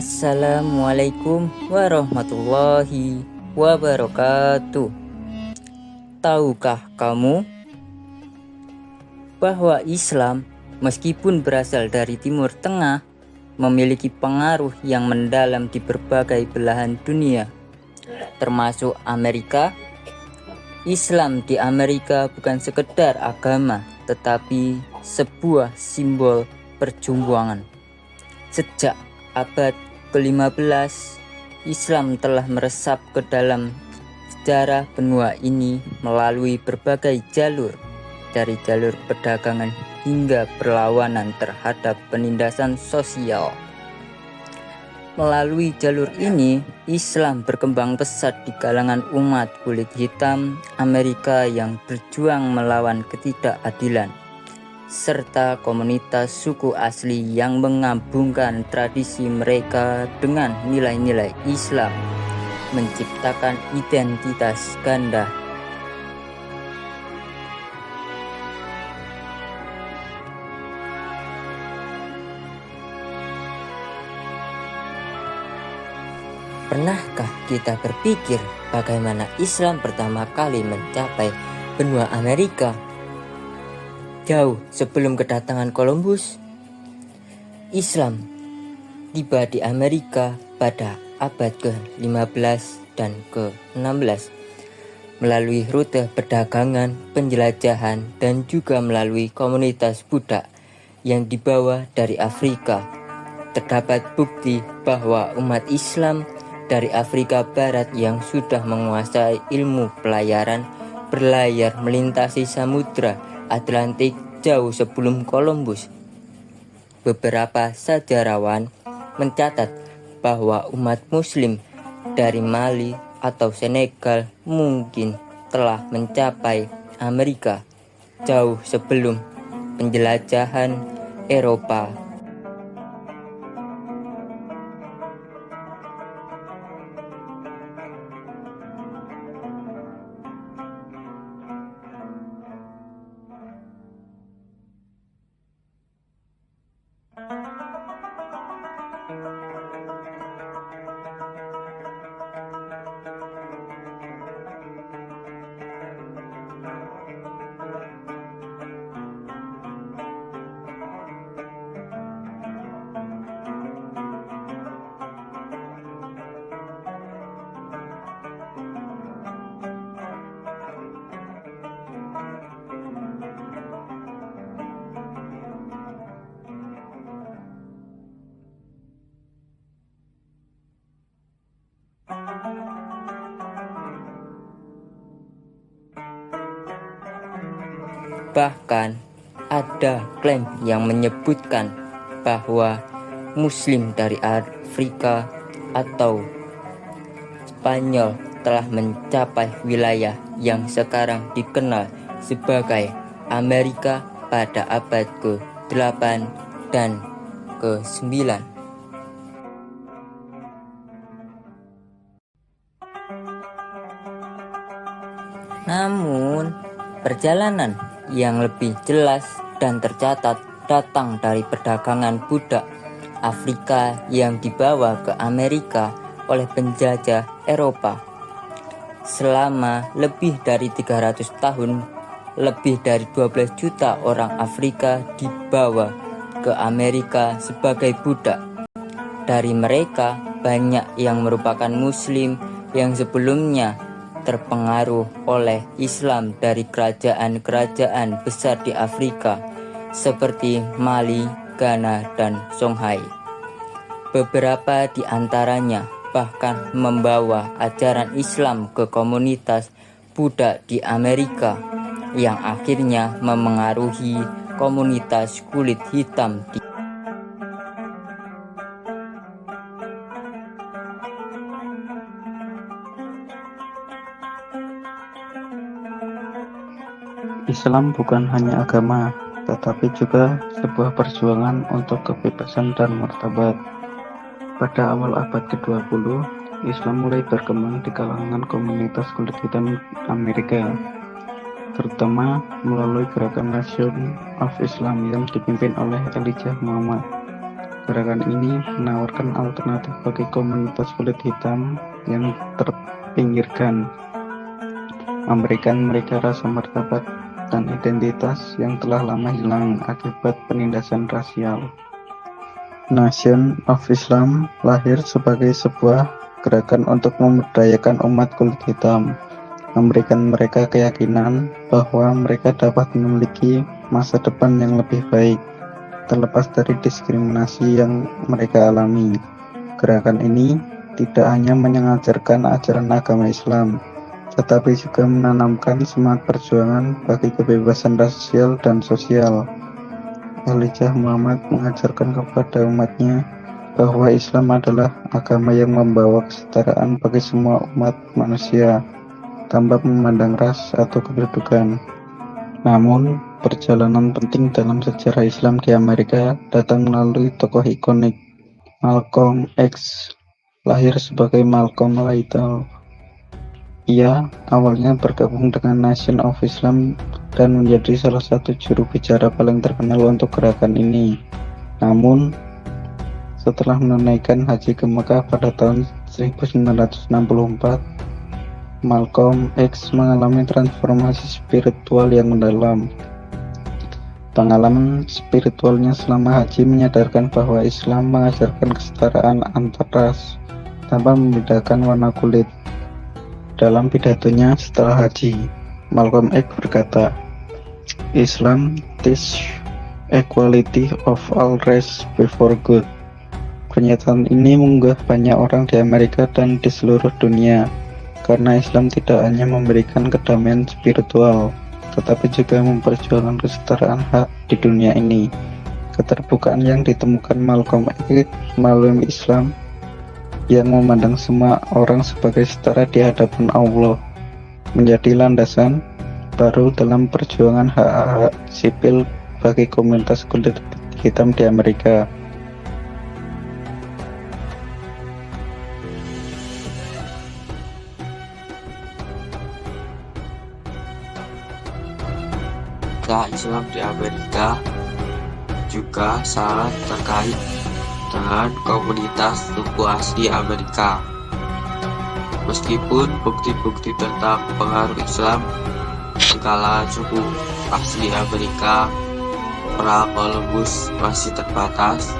Assalamualaikum warahmatullahi wabarakatuh. Tahukah kamu bahwa Islam meskipun berasal dari Timur Tengah memiliki pengaruh yang mendalam di berbagai belahan dunia, termasuk Amerika? Islam di Amerika bukan sekedar agama, tetapi sebuah simbol perjuangan. Sejak abad ke-15, Islam telah meresap ke dalam sejarah benua ini melalui berbagai jalur, dari jalur perdagangan hingga perlawanan terhadap penindasan sosial. Melalui jalur ini, Islam berkembang pesat di kalangan umat kulit hitam Amerika yang berjuang melawan ketidakadilan, serta komunitas suku asli yang menggabungkan tradisi mereka dengan nilai-nilai Islam, menciptakan identitas ganda. Pernahkah kita berpikir bagaimana Islam pertama kali mencapai benua Amerika? Jauh sebelum kedatangan Columbus, Islam tiba di Amerika pada abad ke-15 dan ke-16 melalui rute perdagangan, penjelajahan, dan juga melalui komunitas budak yang dibawa dari Afrika. Terdapat bukti bahwa umat Islam dari Afrika Barat yang sudah menguasai ilmu pelayaran berlayar melintasi samudra Atlantik jauh sebelum Columbus. Beberapa sejarawan mencatat bahwa umat Muslim dari Mali atau Senegal mungkin telah mencapai Amerika jauh sebelum penjelajahan Eropa. Bahkan ada klaim yang menyebutkan bahwa Muslim dari Afrika atau Spanyol telah mencapai wilayah yang sekarang dikenal sebagai Amerika pada abad ke-8 dan ke-9. Namun, perjalanan yang lebih jelas dan tercatat datang dari perdagangan budak Afrika yang dibawa ke Amerika oleh penjajah Eropa. Selama lebih dari 300 tahun, lebih dari 12 juta orang Afrika dibawa ke Amerika sebagai budak. Dari mereka, banyak yang merupakan Muslim yang sebelumnya terpengaruh oleh Islam dari kerajaan-kerajaan besar di Afrika seperti Mali, Ghana, dan Songhai. Beberapa di antaranya bahkan membawa ajaran Islam ke komunitas budak di Amerika yang akhirnya memengaruhi komunitas kulit hitam di Islam bukan hanya agama, tetapi juga sebuah perjuangan untuk kebebasan dan martabat. Pada awal abad ke-20, Islam mulai berkembang di kalangan komunitas kulit hitam Amerika, terutama melalui gerakan Nation of Islam yang dipimpin oleh Elijah Muhammad. Gerakan ini menawarkan alternatif bagi komunitas kulit hitam yang terpinggirkan, memberikan mereka rasa martabat dan identitas yang telah lama hilang akibat penindasan rasial. Nation of Islam lahir sebagai sebuah gerakan untuk memberdayakan umat kulit hitam, memberikan mereka keyakinan bahwa mereka dapat memiliki masa depan yang lebih baik, terlepas dari diskriminasi yang mereka alami. Gerakan ini tidak hanya mengajarkan ajaran agama Islam, tetapi juga menanamkan semangat perjuangan bagi kebebasan rasial dan sosial. Elijah Muhammad mengajarkan kepada umatnya bahwa Islam adalah agama yang membawa kesetaraan bagi semua umat manusia, tanpa memandang ras atau kedudukan. Namun, perjalanan penting dalam sejarah Islam di Amerika datang melalui tokoh ikonik. Malcolm X lahir sebagai Malcolm Lytle. Ia awalnya bergabung dengan Nation of Islam dan menjadi salah satu juru bicara paling terkenal untuk gerakan ini. Namun, setelah menunaikan haji ke Mekah pada tahun 1964, Malcolm X mengalami transformasi spiritual yang mendalam. Pengalaman spiritualnya selama haji menyadarkan bahwa Islam mengajarkan kesetaraan antar ras tanpa membedakan warna kulit. Dalam pidatonya setelah haji, Malcolm X berkata, "Islam teach equality of all race before God." Pernyataan ini menggugah banyak orang di Amerika dan di seluruh dunia, karena Islam tidak hanya memberikan kedamaian spiritual, tetapi juga memperjuangkan kesetaraan hak di dunia ini. Keterbukaan yang ditemukan Malcolm X melalui Islam yang memandang semua orang sebagai setara di hadapan Allah menjadi landasan baru dalam perjuangan hak-hak sipil bagi komunitas kulit hitam di Amerika. Islam di Amerika juga sangat terkait dengan komunitas suku asli Amerika. Meskipun bukti-bukti tentang pengaruh Islam skala suku asli Amerika pra Columbus masih terbatas,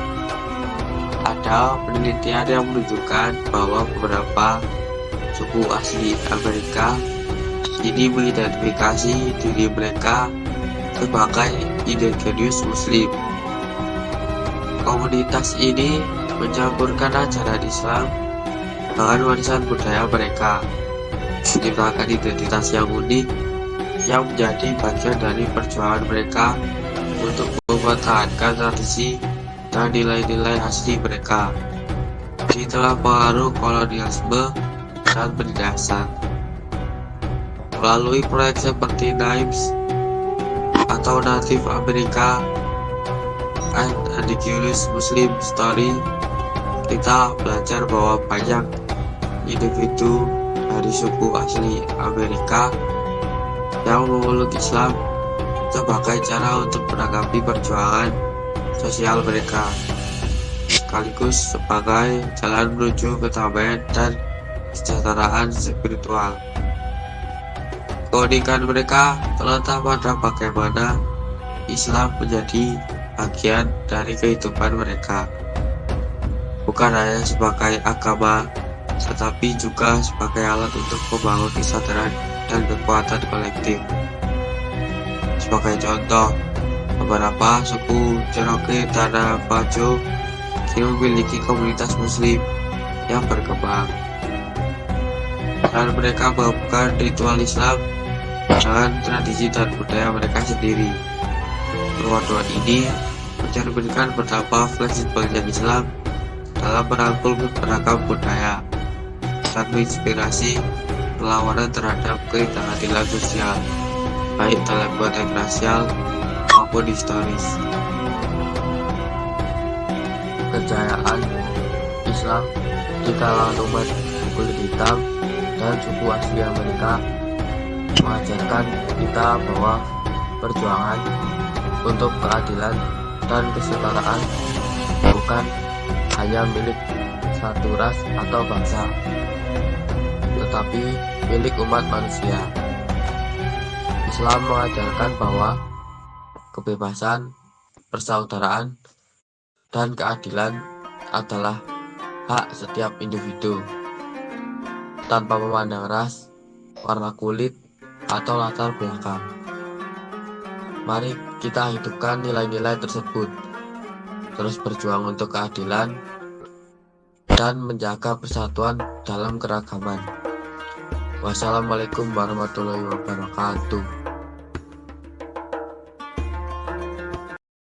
ada penelitian yang menunjukkan bahwa beberapa suku asli Amerika ini mengidentifikasi diri mereka sebagai indigenous Muslim. Komunitas ini mencampurkan ajaran Islam dengan warisan budaya mereka, menciptakan identitas yang unik yang menjadi bagian dari perjuangan mereka untuk mempertahankan tradisi dan nilai-nilai asli mereka di tengah pengaruh kolonialisme dan penindasan. Melalui proyek seperti NIMS atau Native America and Indigenous Muslim Story, kita belajar bahwa banyak individu dari suku asli Amerika yang memeluk Islam sebagai cara untuk menanggapi perjuangan sosial mereka, sekaligus sebagai jalan menuju kedamaian dan kesejahteraan spiritual. Keunikan mereka terletak pada bagaimana Islam menjadi bagian dari kehidupan mereka, bukan hanya sebagai agama, tetapi juga sebagai alat untuk membangun kesadaran dan kekuatan kolektif. Sebagai contoh, beberapa suku Cherokee dan Navajo kini memiliki komunitas Muslim yang berkembang, dan mereka melakukan ritual Islam dengan tradisi dan budaya mereka sendiri. Perwaduan ini mencerminkan betapa fleksibelnya Islam dalam merangkul beragam budaya dan menginspirasi perlawanan terhadap ketidakadilan sosial, baik dalam konteks rasial maupun historis. Kejayaan Islam di kalangan umat kulit hitam dan suku asli Amerika mengajarkan kita bahwa perjuangan untuk keadilan dan kesetaraan bukan hanya milik satu ras atau bangsa, tetapi milik umat manusia. Islam mengajarkan bahwa kebebasan, persaudaraan, dan keadilan adalah hak setiap individu, tanpa memandang ras, warna kulit, atau latar belakang. Mari kita hidupkan nilai-nilai tersebut, terus berjuang untuk keadilan, dan menjaga persatuan dalam keragaman. Wassalamualaikum warahmatullahi wabarakatuh.